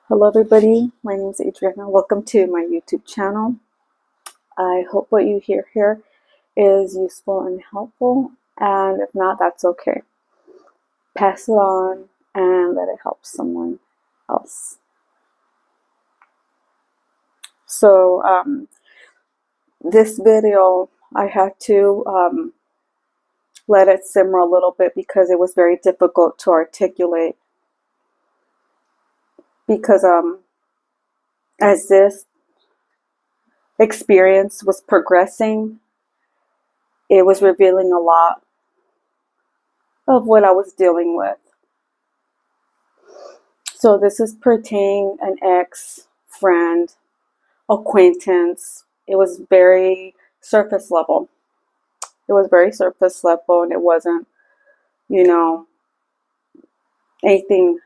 Hello everybody, my name is Adriana. Welcome to my YouTube channel. I hope what you hear here is useful and helpful, and if not, that's okay. Pass it on and let it help someone else. So this video, I had to let it simmer a little bit because it was very difficult to articulate. Because as this experience was progressing, it was revealing a lot of what I was dealing with. So this is pertaining an ex, friend, acquaintance. It was very surface level. It was very surface level, and it wasn't, anything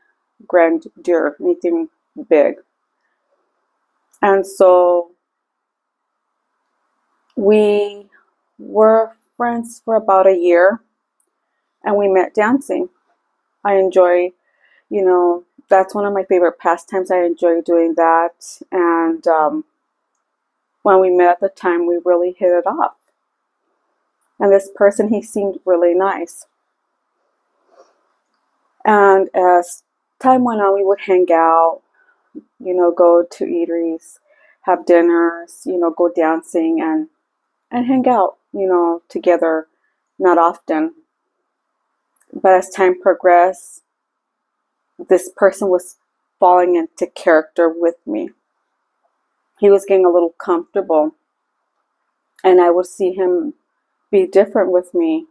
grandeur, anything big. And so we were friends for about a year, and we met dancing. I enjoy, that's one of my favorite pastimes. I enjoy doing that. And when we met at the time, we really hit it off. And this person, he seemed really nice. And as time went on, we would hang out, go to eateries, have dinners, go dancing and hang out, together, not often. But as time progressed, this person was falling into character with me. He was getting a little comfortable, and I would see him be different with me,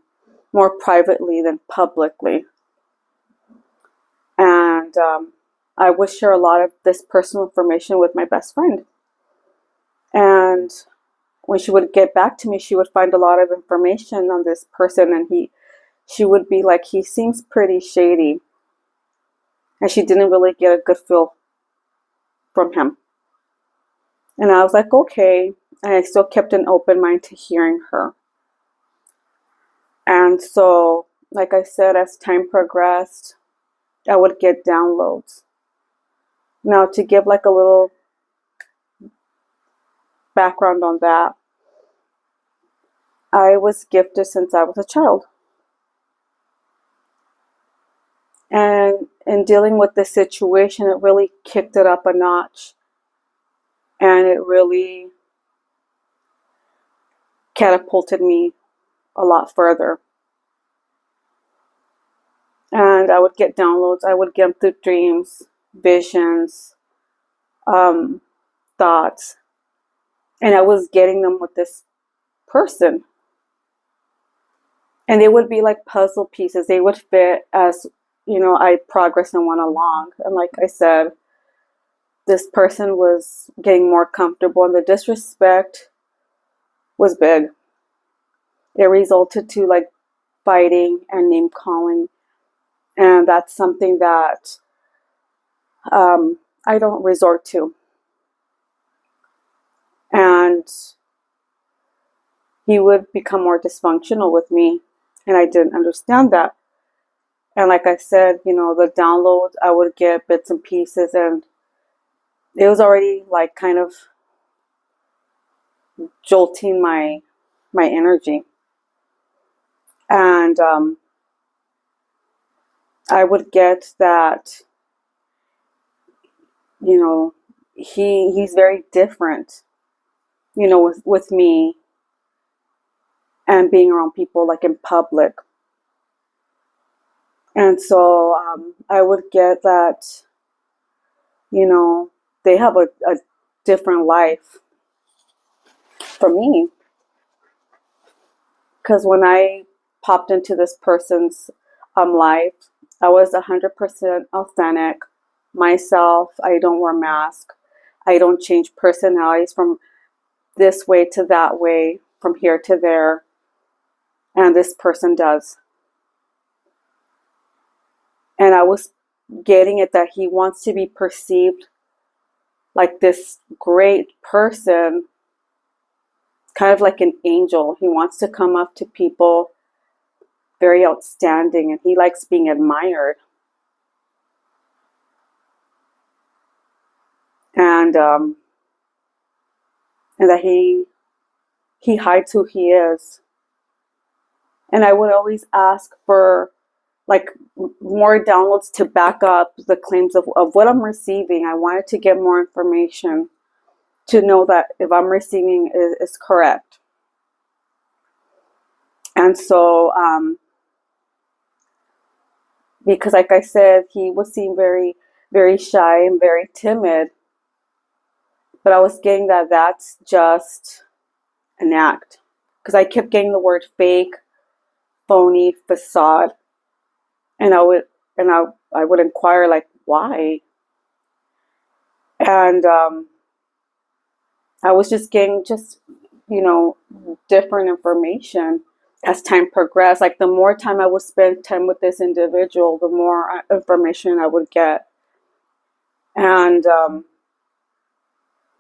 more privately than publicly. And I would share a lot of this personal information with my best friend. And when she would get back to me, she would find a lot of information on this person, and she would be like, he seems pretty shady. And she didn't really get a good feel from him. And I was like, okay. And I still kept an open mind to hearing her. And so, like I said, as time progressed, I would get downloads. Now, to give like a little background on that, I was gifted since I was a child. And in dealing with this situation, it really kicked it up a notch. And it really catapulted me a lot further. And I would get downloads. I would get them through dreams, visions, thoughts. And I was getting them with this person. And they would be like puzzle pieces. They would fit as, I progressed and went along. And like I said, this person was getting more comfortable, and the disrespect was big. It resulted to like fighting and name calling. And that's something that I don't resort to. And he would become more dysfunctional with me, and I didn't understand that. And like I said, the downloads, I would get bits and pieces, and it was already like kind of jolting my energy. And I would get that, he's very different, with me and being around people like in public. And so I would get that, they have a different life from me. Because when I popped into this person's life, I was 100% authentic, myself. I don't wear masks. I don't change personalities from this way to that way, from here to there. And this person does. And I was getting it that he wants to be perceived like this great person, kind of like an angel. He wants to come up to people, very outstanding, and he likes being admired. and that he hides who he is. And I would always ask for like more downloads to back up the claims of what I'm receiving. I wanted to get more information to know that if I'm receiving is correct. And so, because like I said, he was seen very, very shy and very timid, but I was getting that that's just an act. Because I kept getting the word fake, phony, facade, and I would inquire like why, and I was just getting you know different information as time progressed. Like the more time I would spend time with this individual, the more information I would get, and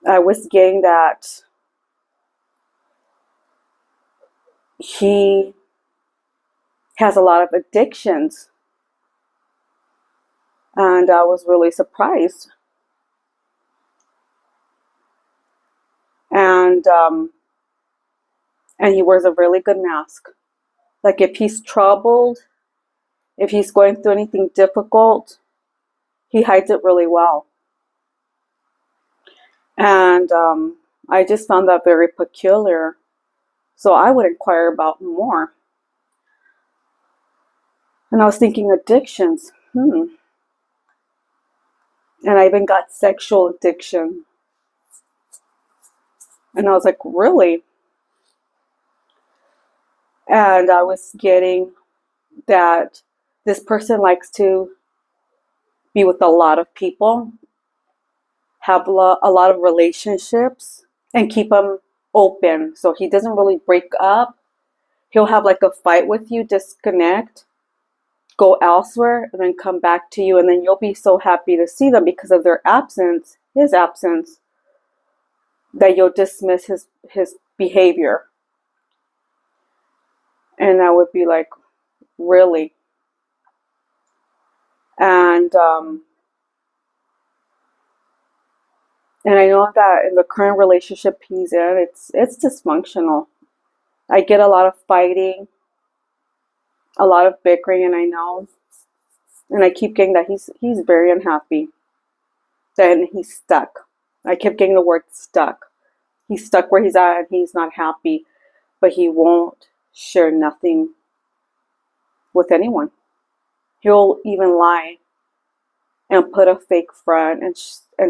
I was getting that he has a lot of addictions, and I was really surprised. And and he wears a really good mask. Like if he's troubled, if he's going through anything difficult, he hides it really well. And I just found that very peculiar. So I would inquire about more. And I was thinking addictions. And I even got sexual addiction. And I was like, really? And I was getting that this person likes to be with a lot of people, have a lot of relationships, and keep them open. So he doesn't really break up. He'll have like a fight with you, disconnect, go elsewhere, and then come back to you. And then you'll be so happy to see them because of their absence, his absence, that you'll dismiss his behavior. And I would be like, really? And and I know that in the current relationship he's in, it's dysfunctional. I get a lot of fighting, a lot of bickering, and I know, and I keep getting that he's very unhappy. Then he's stuck. I kept getting the word stuck. He's stuck where he's at and he's not happy, but he won't share nothing with anyone. He'll even lie and put a fake front and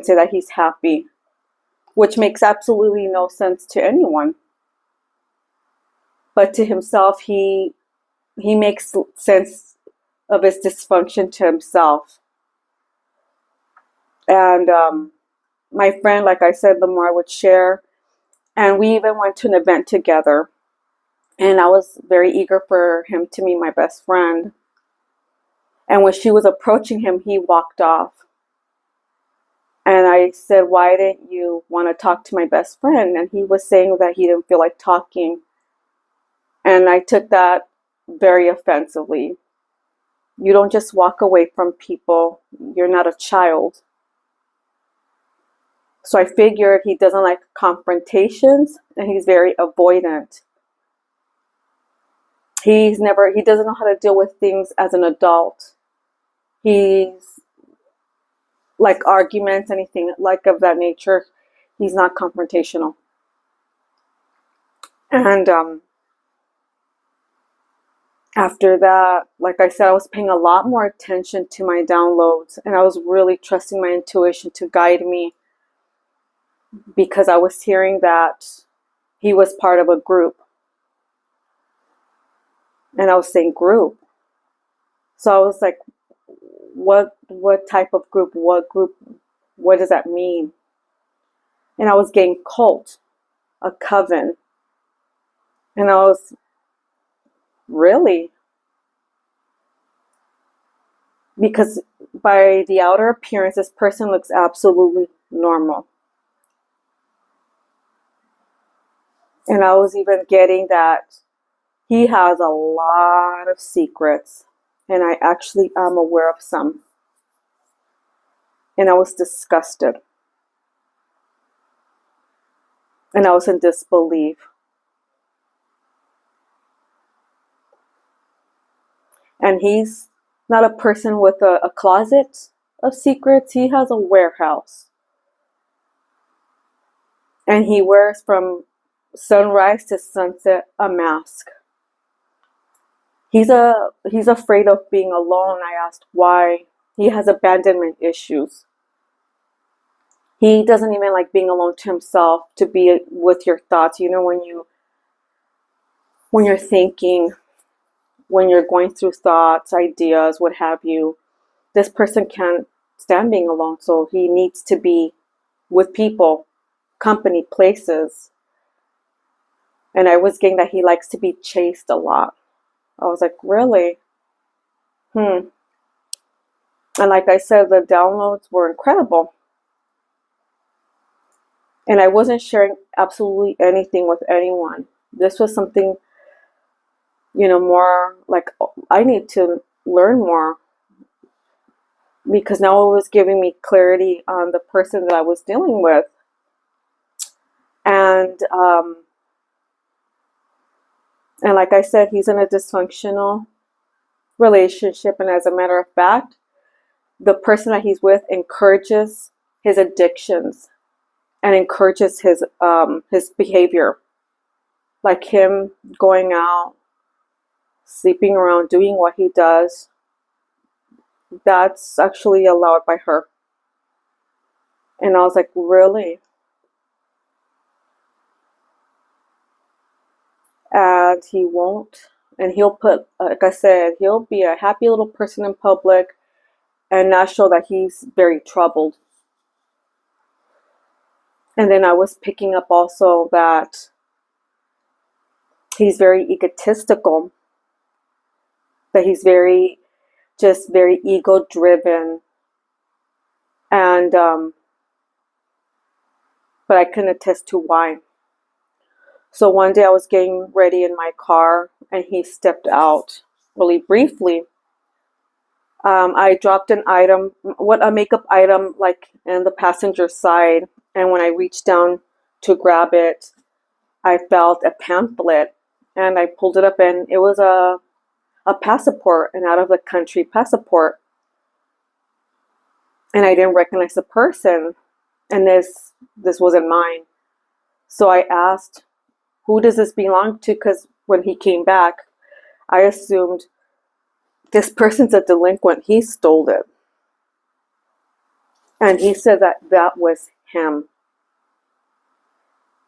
say that he's happy, which makes absolutely no sense to anyone. But to himself, he makes sense of his dysfunction to himself. And my friend, like I said, the more I would share, and we even went to an event together. And I was very eager for him to meet my best friend. And when she was approaching him, he walked off. And I said, why didn't you want to talk to my best friend? And he was saying that he didn't feel like talking. And I took that very offensively. You don't just walk away from people. You're not a child. So I figured he doesn't like confrontations and he's very avoidant. He doesn't know how to deal with things as an adult. He's like arguments, anything like of that nature. He's not confrontational. And after that, like I said, I was paying a lot more attention to my downloads and I was really trusting my intuition to guide me because I was hearing that he was part of a group. And I was saying group. So I was like, what type of group? What group? What does that mean? And I was getting cult, a coven. And I was, really? Because by the outer appearance, this person looks absolutely normal. And I was even getting that he has a lot of secrets. And I actually am aware of some. And I was disgusted. And I was in disbelief. And he's not a person with a closet of secrets. He has a warehouse. And he wears from sunrise to sunset a mask. He's afraid of being alone. I asked why. He has abandonment issues. He doesn't even like being alone to himself, to be with your thoughts. You know, when you're thinking, when you're going through thoughts, ideas, what have you, this person can't stand being alone, so he needs to be with people, company, places. And I was getting that he likes to be chased a lot. I was like, really? And like I said, the downloads were incredible. And I wasn't sharing absolutely anything with anyone. This was something, more like I need to learn more, because now it was giving me clarity on the person that I was dealing with. And like I said, he's in a dysfunctional relationship. And as a matter of fact, the person that he's with encourages his addictions and encourages his behavior, like him going out, sleeping around, doing what he does. That's actually allowed by her. And I was like, really? And he won't. And he'll put, like I said, he'll be a happy little person in public and not show that he's very troubled. And then I was picking up also that he's very egotistical, that he's very ego driven. And, but I can attest to why. So one day I was getting ready in my car and he stepped out really briefly. I dropped a makeup item, like in the passenger side. And when I reached down to grab it, I felt a pamphlet and I pulled it up, and it was a passport, an out of the country passport. And I didn't recognize the person, and this wasn't mine. So I asked, who does this belong to? Because when he came back, I assumed this person's a delinquent. He stole it. And he said that was him.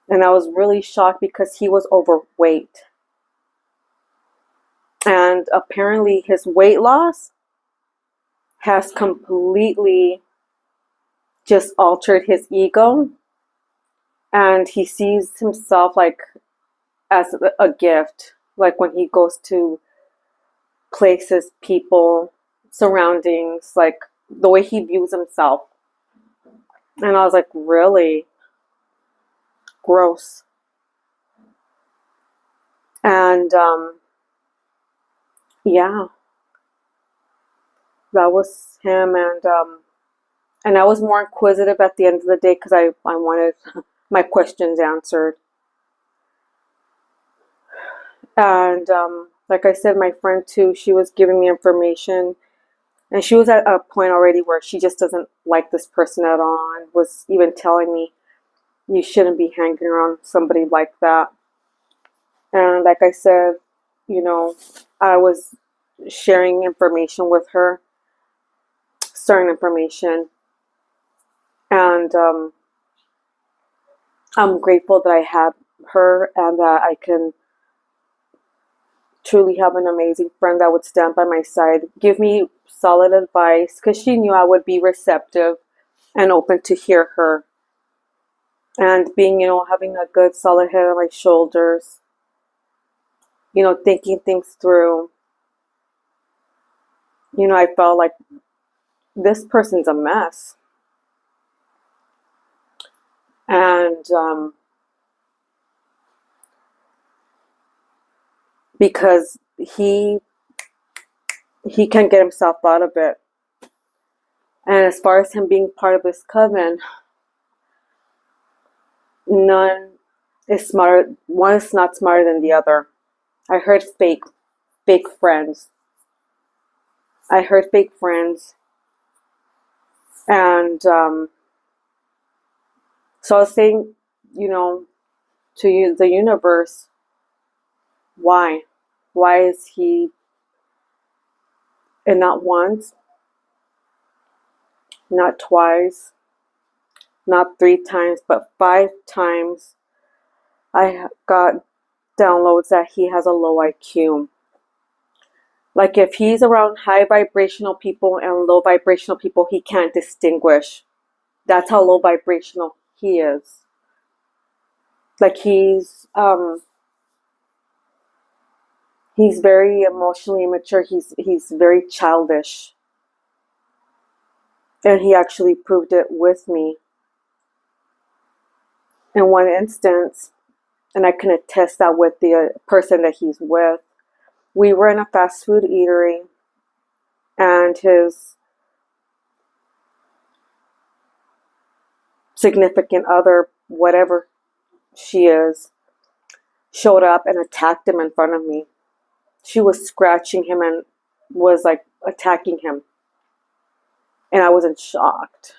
And I was really shocked because he was overweight. And apparently his weight loss has completely just altered his ego. And he sees himself like as a gift. Like when he goes to places, people, surroundings, like the way he views himself. And I was like, really? Gross. And yeah, that was him. And I was more inquisitive at the end of the day because I wanted my questions answered. And like I said, my friend too, she was giving me information, and she was at a point already where she just doesn't like this person at all, and was even telling me, you shouldn't be hanging around somebody like that. And like I said, I was sharing information with her, certain information, and I'm grateful that I have her and that I can truly have an amazing friend that would stand by my side, give me solid advice, because she knew I would be receptive and open to hear her. And being, having a good solid head on my shoulders, thinking things through. I felt like this person's a mess. And because he can't get himself out of it. And as far as him being part of this coven, none is smarter. One is not smarter than the other. I heard fake friends. I heard fake friends, and so I was saying, you know, to you, the universe, why? Why is he, and not once, not twice, not 3 times, but 5 times, I got downloads that he has a low IQ. Like if he's around high vibrational people and low vibrational people, he can't distinguish. That's how low vibrational he is. Like he's very emotionally immature. He's very childish. And he actually proved it with me in one instance, and I can attest that with the person that he's with. We were in a fast food eatery, and his significant other, whatever she is, showed up and attacked him in front of me. She was scratching him and was like attacking him. And I wasn't shocked.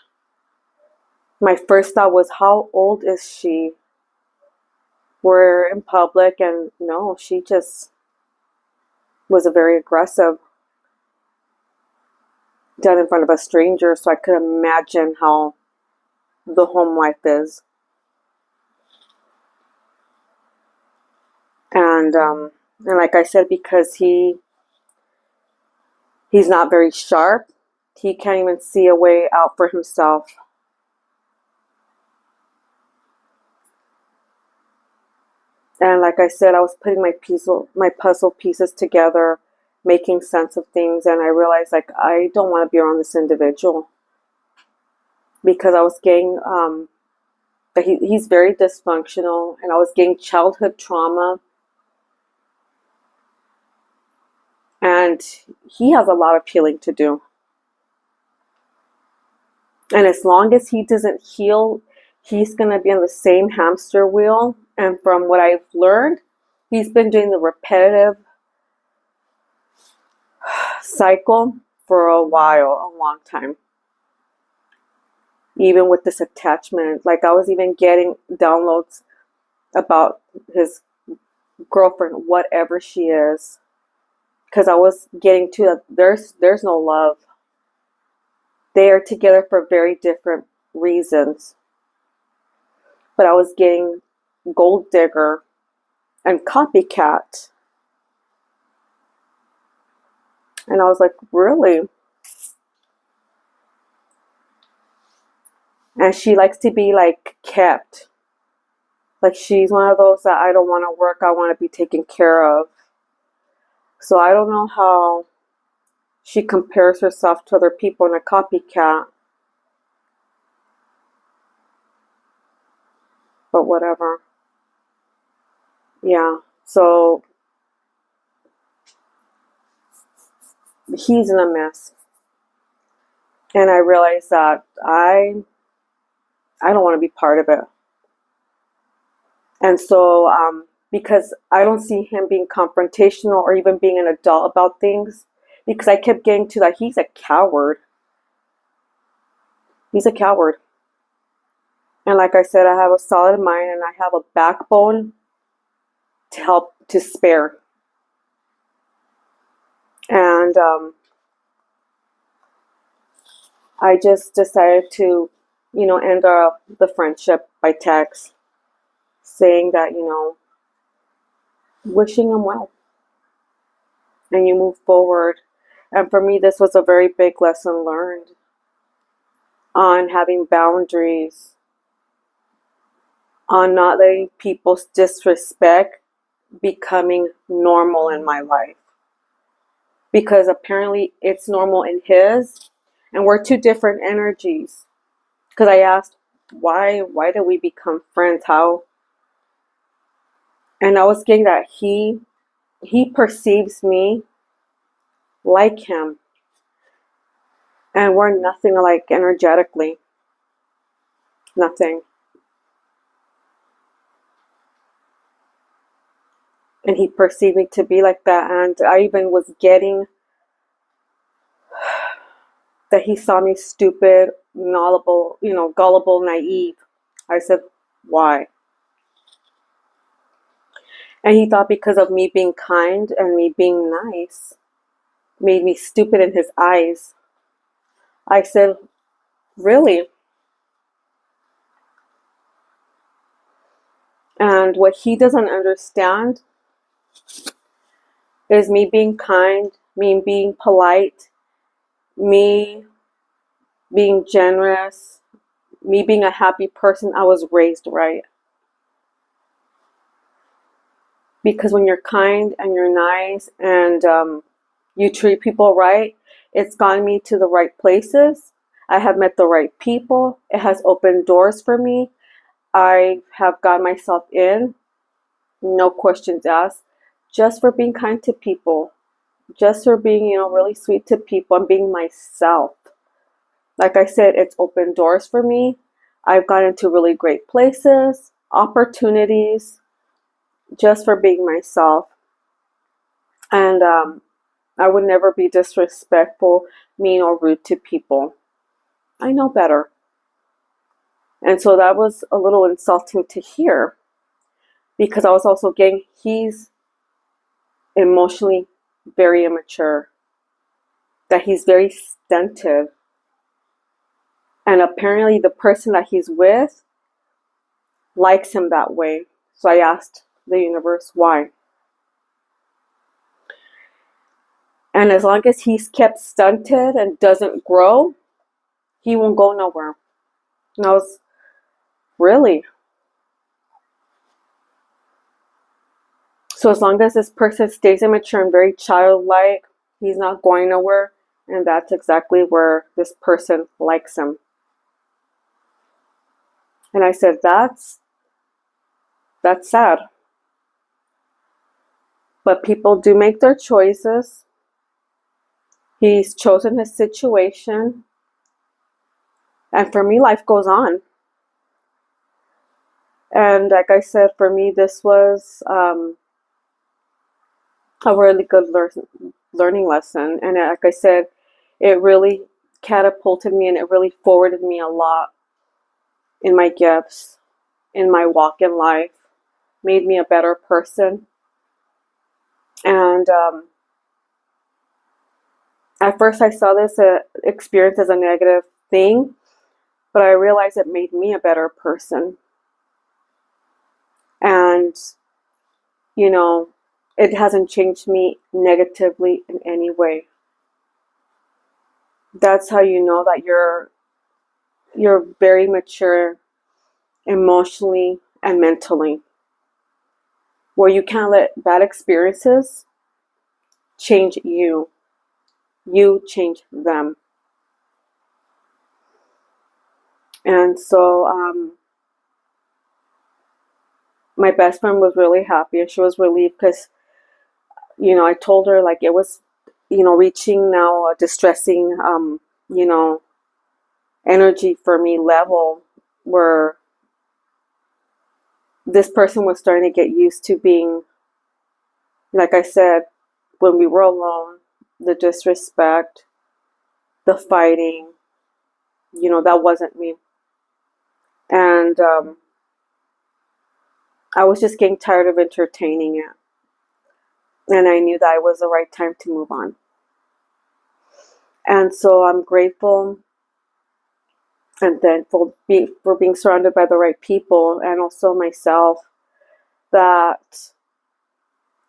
My first thought was, how old is she? We're in public, and no, she just was a very aggressive, done in front of a stranger. So I could imagine how the home life is. And like I said, because he's not very sharp, he can't even see a way out for himself. And like I said, I was putting my puzzle pieces together, making sense of things, and I realized like I don't want to be around this individual, because I was getting he's very dysfunctional, and I was getting childhood trauma, and he has a lot of healing to do. And as long as he doesn't heal, he's going to be on the same hamster wheel. And from what I've learned, he's been doing the repetitive cycle for a while, a long time. Even with this attachment, like I was even getting downloads about his girlfriend, whatever she is, because I was getting to that there's no love. They are together for very different reasons. But I was getting gold digger and copycat. And I was like, really? And she likes to be like kept. Like she's one of those that I don't want to work, I want to be taken care of. So I don't know how she compares herself to other people in a copycat. But whatever. Yeah. So he's in a mess. And I realized that I don't want to be part of it. And so, because I don't see him being confrontational or even being an adult about things, because I kept getting to that he's a coward. He's a coward. And like I said, I have a solid mind and I have a backbone to help to spare. And I just decided to, end the friendship by text, saying that, wishing him well. And you move forward. And for me, this was a very big lesson learned on having boundaries, on not letting people's disrespect becoming normal in my life. Because apparently it's normal in his, and we're two different energies. Because I asked, why did we become friends? How? And I was getting that he perceives me like him. And we're nothing alike energetically. Nothing. And he perceived me to be like that. And I even was getting that he saw me stupid, gullible, naive. I said, why? And he thought because of me being kind and me being nice made me stupid in his eyes. I said, really? And what he doesn't understand is me being kind, me being polite, me being generous, me being a happy person. I was raised right. Because when you're kind and you're nice and you treat people right, it's gotten me to the right places. I have met the right people. It has opened doors for me. I have got myself in, no questions asked, just for being kind to people, just for being, really sweet to people and being myself. Like I said, it's opened doors for me. I've gotten into really great places, opportunities, just for being myself. And I would never be disrespectful, mean, or rude to people. I know better. And so that was a little insulting to hear because I was also getting, he's emotionally very immature, that he's very stunted. And apparently the person that he's with likes him that way. So I asked the universe why. And as long as he's kept stunted and doesn't grow, he won't go nowhere. And I was, really? So as long as this person stays immature and very childlike, he's not going nowhere. And that's exactly where this person likes him. And I said, that's sad. But people do make their choices. He's chosen his situation. And for me, life goes on. And like I said, for me, this was a really good learning lesson. And like I said, it really catapulted me and it really forwarded me a lot in my gifts, in my walk in life, made me a better person. And at first I saw this experience as a negative thing, but I realized it made me a better person. And, it hasn't changed me negatively in any way. That's how you know that you're very mature emotionally and mentally, where you can't let bad experiences change you. You change them. And so my best friend was really happy and she was relieved because, I told her like it was, reaching now a distressing, energy for me level where this person was starting to get used to being, like I said, when we were alone, the disrespect, the fighting, that wasn't me. And I was just getting tired of entertaining it. And I knew that it was the right time to move on. And so I'm grateful and thankful for being surrounded by the right people and also myself, that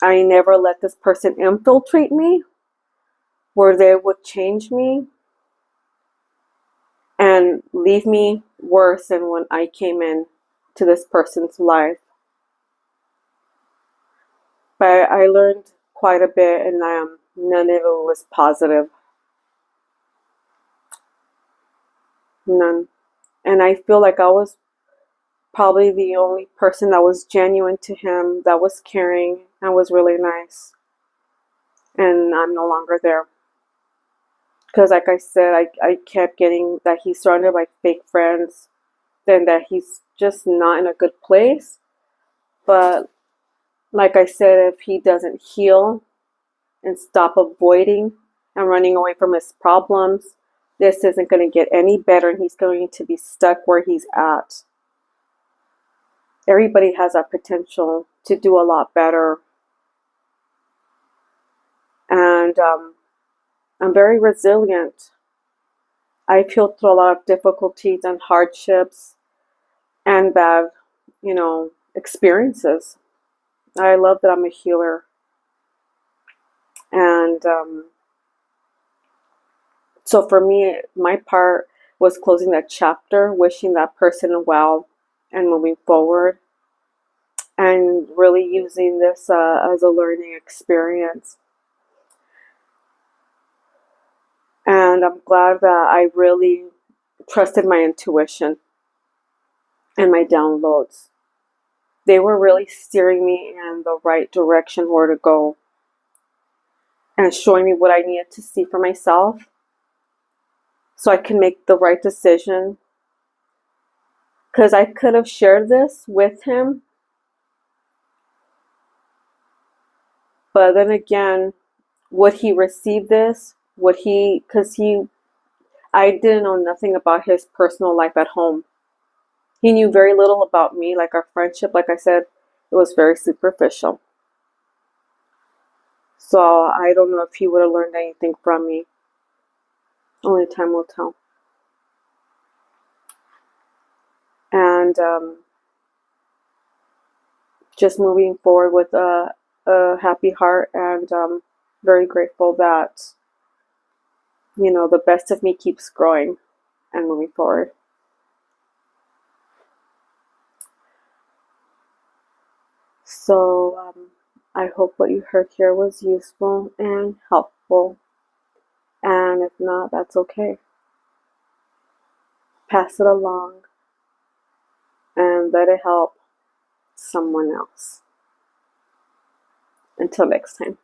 I never let this person infiltrate me where they would change me and leave me worse than when I came in to this person's life. But I learned quite a bit, and none of it was positive. None. And I feel like I was probably the only person that was genuine to him, that was caring, and was really nice. And I'm no longer there. Because like I said, I kept getting that he's surrounded by fake friends, then that he's just not in a good place. But like I said, if he doesn't heal and stop avoiding and running away from his problems, this isn't going to get any better, and he's going to be stuck where he's at. Everybody has that potential to do a lot better. And I'm very resilient. I've healed through a lot of difficulties and hardships and bad, experiences. I love that I'm a healer. And so for me, my part was closing that chapter, wishing that person well, and moving forward, and really using this as a learning experience. And I'm glad that I really trusted my intuition and my downloads. They were really steering me in the right direction where to go and showing me what I needed to see for myself so I can make the right decision. Because I could have shared this with him, but then again, would he receive this? I didn't know nothing about his personal life at home. He knew very little about me, like our friendship, like I said, it was very superficial. So I don't know if he would have learned anything from me. Only time will tell. And just moving forward with a happy heart, and very grateful that, the best of me keeps growing and moving forward. So I hope what you heard here was useful and helpful. And if not, that's okay. Pass it along and let it help someone else. Until next time.